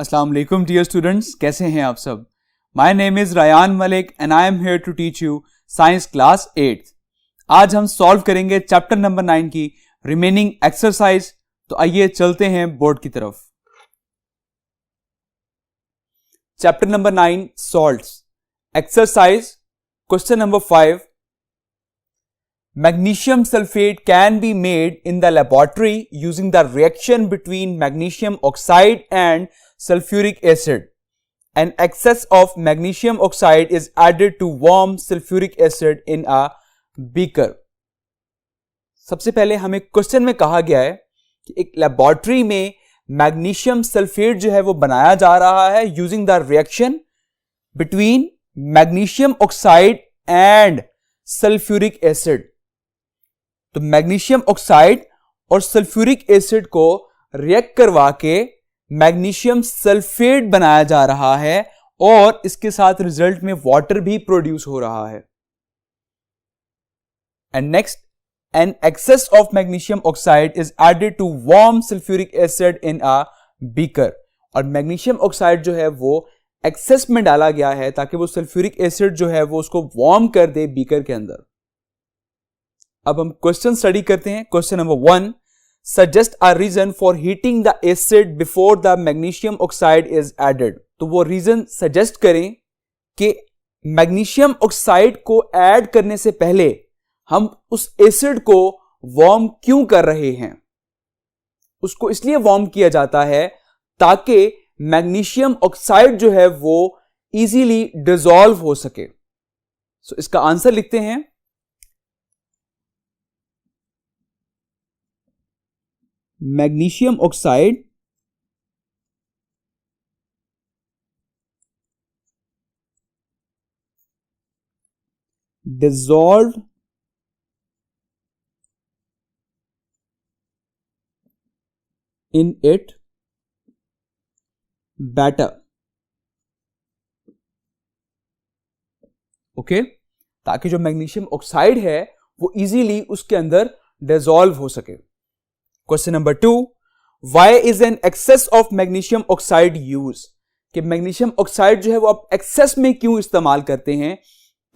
अस्सलाम वालेकुम dear students, कैसे हैं आप सब। My name is Rayan Malik and I am here to teach you science class 8। आज हम सॉल्व करेंगे चैप्टर नंबर 9 की रिमेनिंग एक्सरसाइज। तो आइए चलते हैं बोर्ड की तरफ। Chapter number 9 salts. Exercise question number 5। Magnesium sulfate can be made in the laboratory using the reaction between magnesium oxide and sulfuric acid. An excess of magnesium oxide is added to warm sulfuric acid in a beaker. सबसे पहले हमें question में कहा गया है कि एक laboratory में मैग्नीशियम सल्फेट जो है वो बनाया जा रहा है using the reaction between magnesium oxide and sulphuric acid. तो मैग्नीशियम ऑक्साइड और सल्फ्यूरिक एसिड को रिएक्ट करवा के मैग्नीशियम सल्फेट बनाया जा रहा है और इसके साथ रिजल्ट में वाटर भी प्रोड्यूस हो रहा है। And next, an excess of magnesium oxide is added to warm sulphuric acid in a beaker. और मैग्नीशियम ऑक्साइड जो है वो एक्सेस में डाला गया है ताकि वो सल्फ्यूरिक एसिड जो है वो उसको वार्म कर दे बीकर के अंदर। अब हम क्वेश्चन स्टडी करते हैं। Question number 1, suggest a reason for heating the acid before the magnesium oxide is added. तो वो रीजन सजेस्ट करें कि मैग्नीशियम ऑक्साइड को ऐड करने से पहले हम उस एसिड को वार्म क्यों कर रहे हैं। उसको इसलिए वार्म किया जाता है ताकि मैग्नीशियम ऑक्साइड जो है वो इजीली डिसॉल्व हो सके। सो इसका आंसर लिखते हैं। Magnesium oxide dissolved in it batter। Okay, ताकि जो मैग्नीशियम ऑक्साइड है वो इजीली उसके अंदर डिसॉल्व हो सके। Question number 2, why is an excess of magnesium oxide use. कि मैग्नीशियम ऑक्साइड जो है वो आप एक्सेस में क्यों इस्तेमाल करते हैं,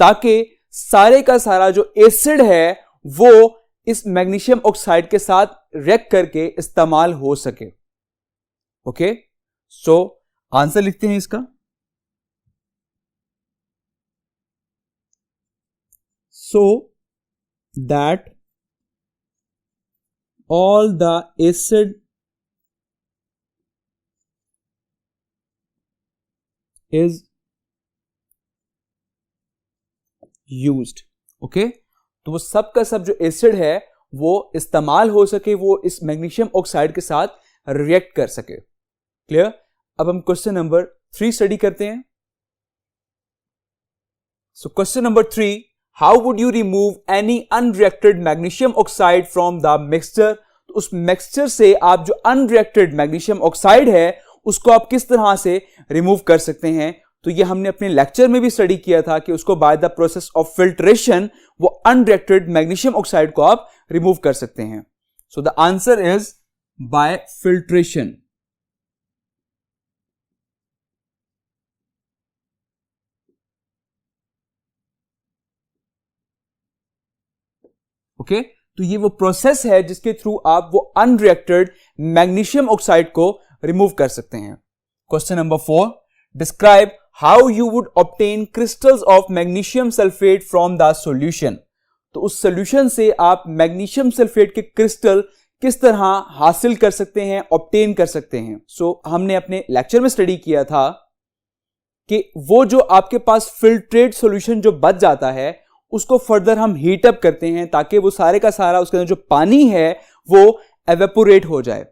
ताकि सारे का सारा जो एसिड है वो इस मैग्नीशियम ऑक्साइड के साथ रिएक्ट करके इस्तेमाल हो सके। ओके, सो आंसर लिखते हैं इसका। So that all the acid is used। Okay, तो वो सब का सब जो एसिड है वो इस्तेमाल हो सके, वो इस मैग्नीशियम ऑक्साइड के साथ रिएक्ट कर सके। क्लियर। अब हम क्वेश्चन नंबर 3 स्टडी करते हैं। So question number 3, how would you remove any unreacted magnesium oxide from the mixture. तो उस मिक्सचर से आप जो अनरिएक्टेड मैग्नीशियम ऑक्साइड है उसको आप किस तरह से रिमूव कर सकते हैं। तो ये हमने अपने लेक्चर में भी स्टडी किया था कि उसको by the process of filtration वो अनरिएक्टेड मैग्नीशियम ऑक्साइड को आप रिमूव कर सकते हैं। So the answer is by filtration. Okay, तो ये वो प्रोसेस है जिसके थ्रू आप वो अनरिएक्टेड मैग्नीशियम ऑक्साइड को रिमूव कर सकते हैं। Question number 4, describe how you would obtain crystals of magnesium sulphate from the solution. तो उस सॉल्यूशन से आप मैग्नीशियम सल्फेट के क्रिस्टल किस तरह हासिल कर सकते हैं, ऑब्टेन कर सकते हैं। सो हमने अपने लेक्चर में स्टडी किया था कि वो जो आपके पास फिल्ट्रेट सॉल्यूशन जो बच जाता है उसको फर्दर हम हीट अप करते हैं ताकि वो सारे का सारा उसके अंदर जो पानी है वो एवेपोरेट हो जाए।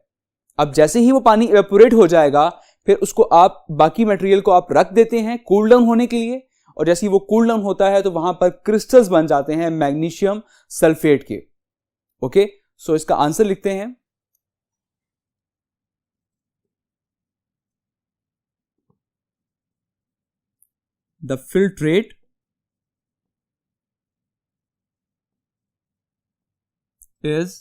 अब जैसे ही वो पानी एवेपोरेट हो जाएगा फिर उसको आप बाकी मटेरियल को आप रख देते हैं कूल डाउन होने के लिए, और जैसे ही वो कूल डाउन होता है तो वहां पर क्रिस्टल्स बन जाते हैं मैग्नीशियम सल्फेट के। ओके, सो इसका आंसर लिखते हैं। The filtrate is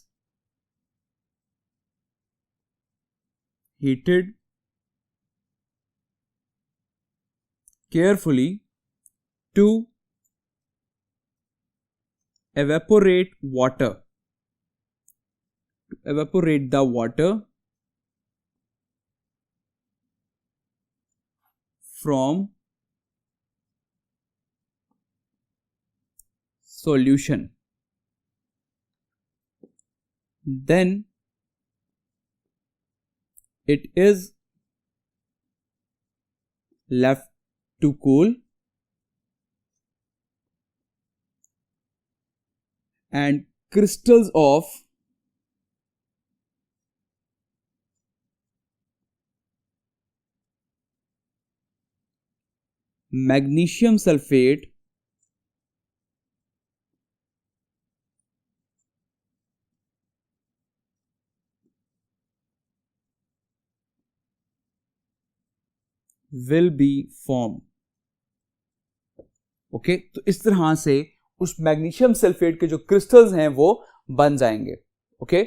heated carefully to evaporate water, to evaporate the water from solution. Then it is left to cool and crystals of magnesium sulfate will be formed. Okay, तो इस तरह से उस magnesium sulphate के जो crystals हैं वो बन जाएंगे. Okay,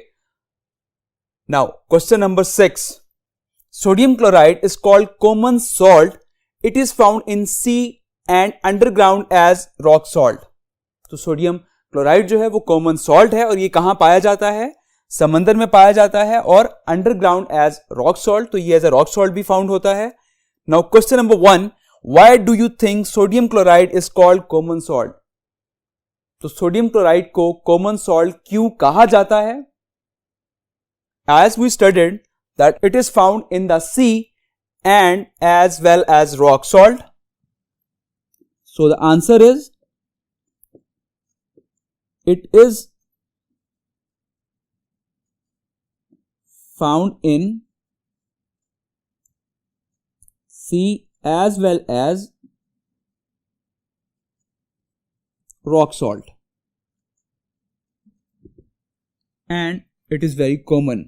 now question number 6. Sodium chloride is called common salt. It is found in sea and underground as rock salt. तो सोडियम क्लोराइड जो है वो कॉमन सॉल्ट है और ये कहां पाया जाता है? समंदर में पाया जाता है और अंडरग्राउंड एज रॉक सॉल्ट, तो ये एज अ रॉक सॉल्ट भी फाउंड होता है. Now question number 1. Why do you think sodium chloride is called common salt? तो सोडियम क्लोराइड को कॉमन सॉल्ट क्यों कहा जाता है? As we studied that it is found in the sea and as well as rock salt. So the answer is it is found in sea as well as rock salt and it is very common.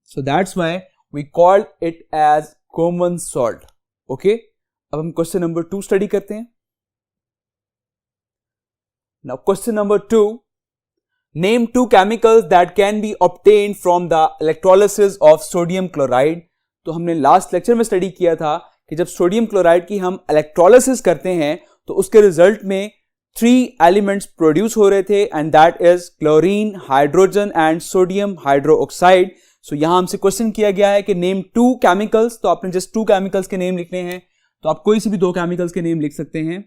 So that's why we call it as common salt. Okay, अब हम question number 2 study करते हैं. Now question number 2. Name 2 chemicals that can be obtained from the electrolysis of sodium chloride. तो हमने last lecture में study किया था कि जब सोडियम क्लोराइड की हम इलेक्ट्रोलिसिस करते हैं तो उसके रिजल्ट में 3 एलिमेंट्स प्रोड्यूस हो रहे थे and that is chlorine, hydrogen and sodium hydroxide. So यहां हमसे क्वेश्चन किया गया है कि नेम 2 केमिकल्स. तो आपने जस्ट 2 केमिकल्स के नेम लिखने हैं, तो आप कोई सी भी 2 केमिकल्स के नेम लिख सकते हैं,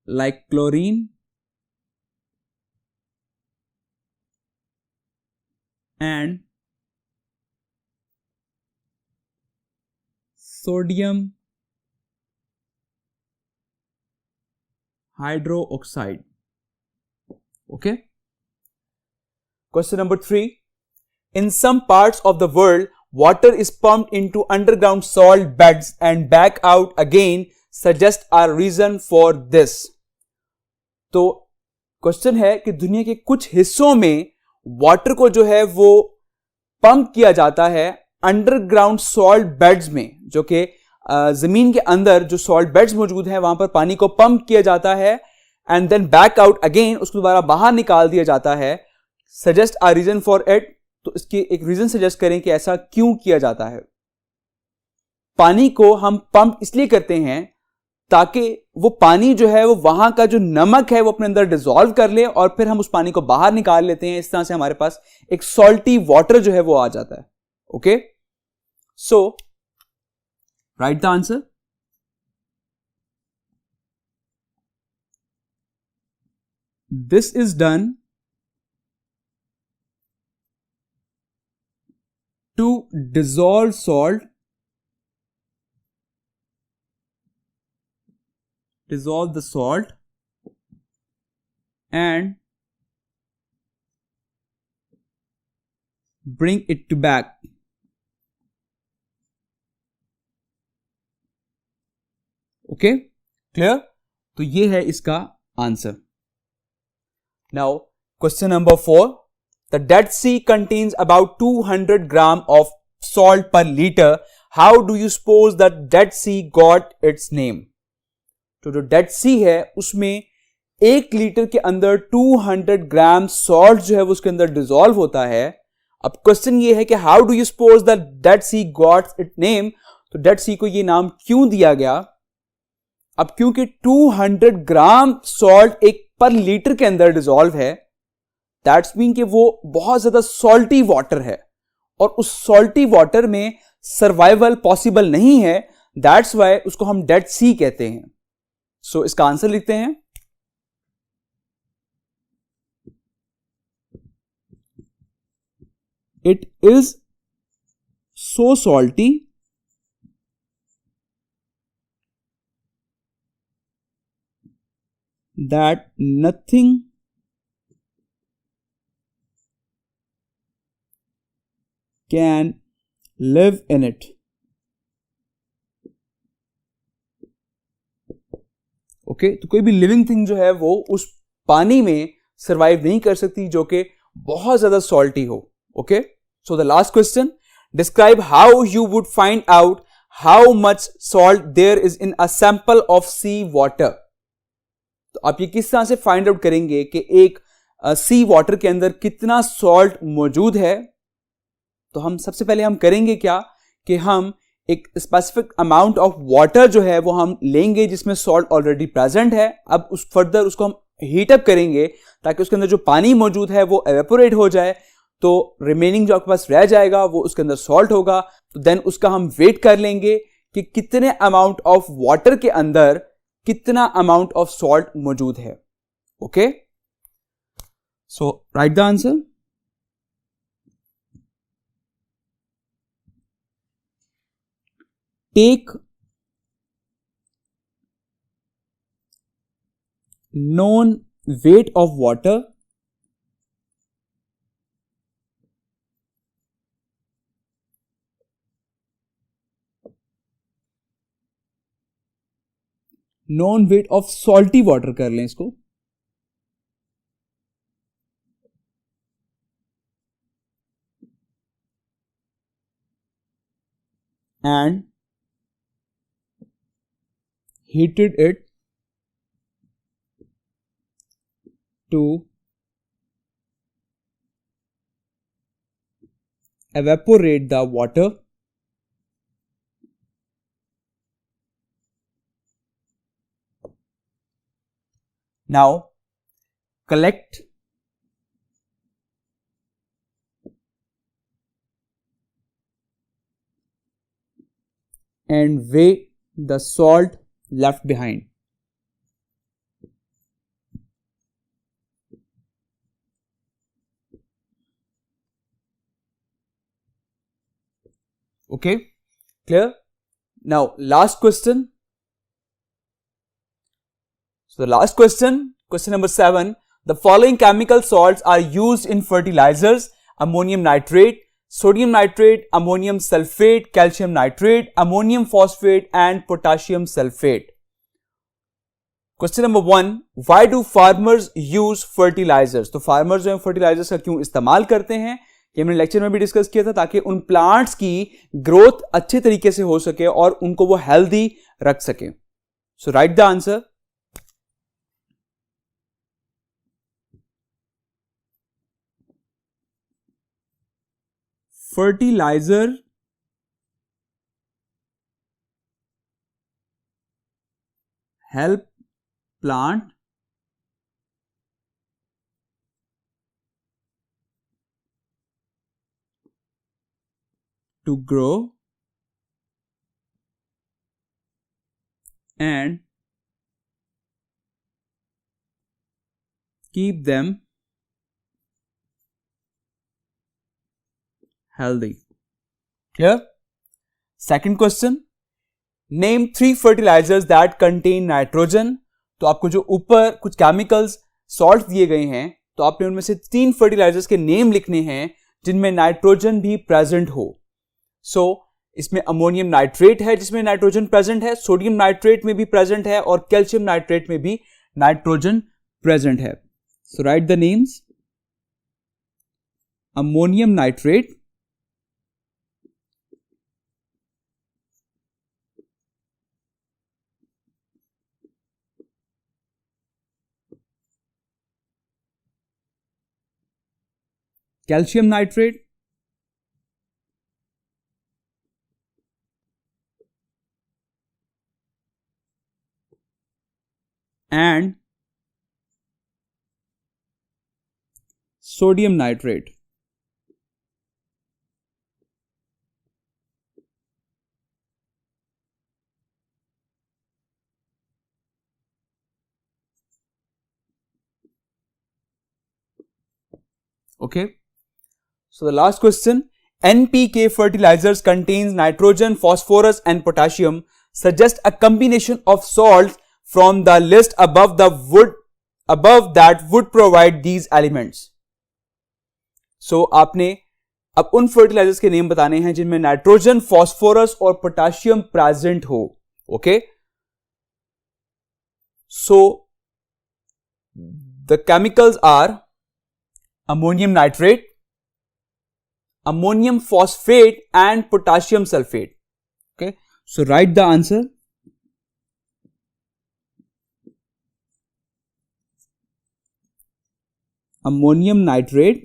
like chlorine and sodium hydroxide. Okay. Question number 3. In some parts of the world, water is pumped into underground salt beds and back out again. Suggest a reason for this. तो question है कि दुनिया के कुछ हिस्सों में water को जो है वो पंप किया जाता है अंडरग्राउंड सॉल्ट बेड्स में, जो कि जमीन के अंदर जो सॉल्ट बेड्स मौजूद हैं वहां पर पानी को पंप किया जाता है and then back out again, उसको दोबारा बाहर निकाल दिया जाता है. Suggest a reason for it. तो इसके एक रीजन सजेस्ट करें कि ऐसा क्यों किया जाता है. पानी को हम पंप इसलिए करते हैं ताकि वो पानी जो है वो वहां का जो नमक है वो अपने अंदर डिसॉल्व कर ले और फिर हम उस पानी को बाहर निकाल लेते हैं. इस तरह से हमारे पास एक सॉल्टी वाटर जो है वो आ जाता है. Okay, so right the answer. This is done to dissolve salt, dissolve the salt and bring it to back. Okay, clear? तो ये है इसका answer. Now question number 4. The Dead Sea contains about 200 gram of salt per liter. How do you suppose that Dead Sea got its name? तो जो dead सी है उसमें 1 litre के अंदर 200 ग्राम सॉल्ट जो है वो उसके अंदर डिसॉल्व होता है। अब क्वेश्चन ये है कि how do you suppose that Dead Sea got it name, तो डेड सी को ये नाम क्यों दिया गया? अब क्योंकि 200 ग्राम सॉल्ट एक पर लीटर के अंदर डिसॉल्व है, दैट्स मीन कि वो बहुत ज्यादा सॉल्टी वाटर है और उस सॉल्टी वाटर में सर्वाइवल पॉसिबल नहीं है, दैट्स वाई उसको हम डेड सी कहते हैं। सो इसका आंसर लिखते हैं, it is so salty that nothing can live in it. Okay, तो कोई भी लिविंग थिंग जो है वो उस पानी में सर्वाइव नहीं कर सकती जो कि बहुत ज्यादा सॉल्टी हो। Okay, so the last question, describe how you would find out how much salt there is in a sample of sea water. तो आप ये किस तरह से फाइंड आउट करेंगे कि एक सी वाटर के अंदर कितना सॉल्ट मौजूद है? तो हम सबसे पहले हम करेंगे क्या कि हम एक स्पेसिफिक अमाउंट ऑफ वाटर जो है वो हम लेंगे जिसमें सॉल्ट ऑलरेडी प्रेजेंट है। अब उस फर्दर उसको हम हीट अप करेंगे ताकि उसके अंदर जो पानी मौजूद है वो एवेपोरेट हो जाए, तो रिमेनिंग जो आपके पास रह जाएगा वो उसके अंदर सॉल्ट होगा। तो देन उसका हम वेट कर लेंगे कि कितने अमाउंट ऑफ वाटर के अंदर कितना अमाउंट ऑफ सॉल्ट मौजूद है। Okay, so right the answer. Take known weight of water known weight of salty water कर लें इसको, and heated it to evaporate the water now collect and weigh the salt left behind. Okay, clear? Now last question. So the last question, question number 7, the following chemical salts are used in fertilizers: ammonium nitrate, sodium nitrate, ammonium sulfate, calcium nitrate, ammonium phosphate and potassium sulfate. Question number 1, why do farmers use fertilisers? तो farmers जो है fertilisers का क्यों इस्तेमाल करते हैं, ये हमने लेक्चर में भी डिस्कस किया था, ताकि उन प्लांट्स की ग्रोथ अच्छे तरीके से हो सके और उनको वो हेल्दी रख सके। So right the answer. Fertiliser help plant to grow and keep them healthy. Clear? Second question, name 3 fertilizers that contain nitrogen. तो आपको जो ऊपर कुछ केमिकल्स सॉल्ट दिए गए हैं, तो आपने उनमें से 3 फर्टिलाइजर्स के नेम लिखने हैं जिनमें नाइट्रोजन भी प्रेजेंट हो। सो इसमें अमोनियम नाइट्रेट है जिसमें नाइट्रोजन प्रेजेंट है, सोडियम नाइट्रेट में भी प्रेजेंट है और कैल्शियम नाइट्रेट में भी नाइट्रोजन प्रेजेंट है। So right the names, ammonium nitrate, calcium nitrate, and sodium nitrate. Okay. So the last question, NPK fertilizers contains nitrogen, phosphorus and potassium. Suggest a combination of salts from the list above that would provide these elements. So आपने अब उन fertilisers के name बताने हैं जिनमें nitrogen, phosphorus और potassium present हो. Okay, so the chemicals are ammonium nitrate, ammonium phosphate and potassium sulfate. Okay, so write the answer. Ammonium nitrate,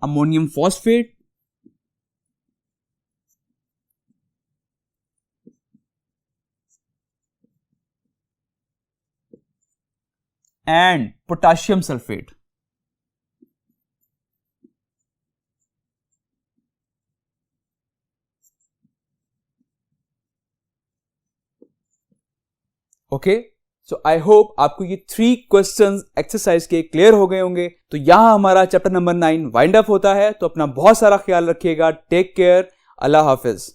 ammonium phosphate, and potassium sulfate. Okay, so I hope आपको ये 3 questions exercise के clear हो गए होंगे. तो यहां हमारा chapter number 9 wind up होता है. तो अपना बहुत सारा ख्याल रखिएगा. Take care. अल्लाह हाफिज.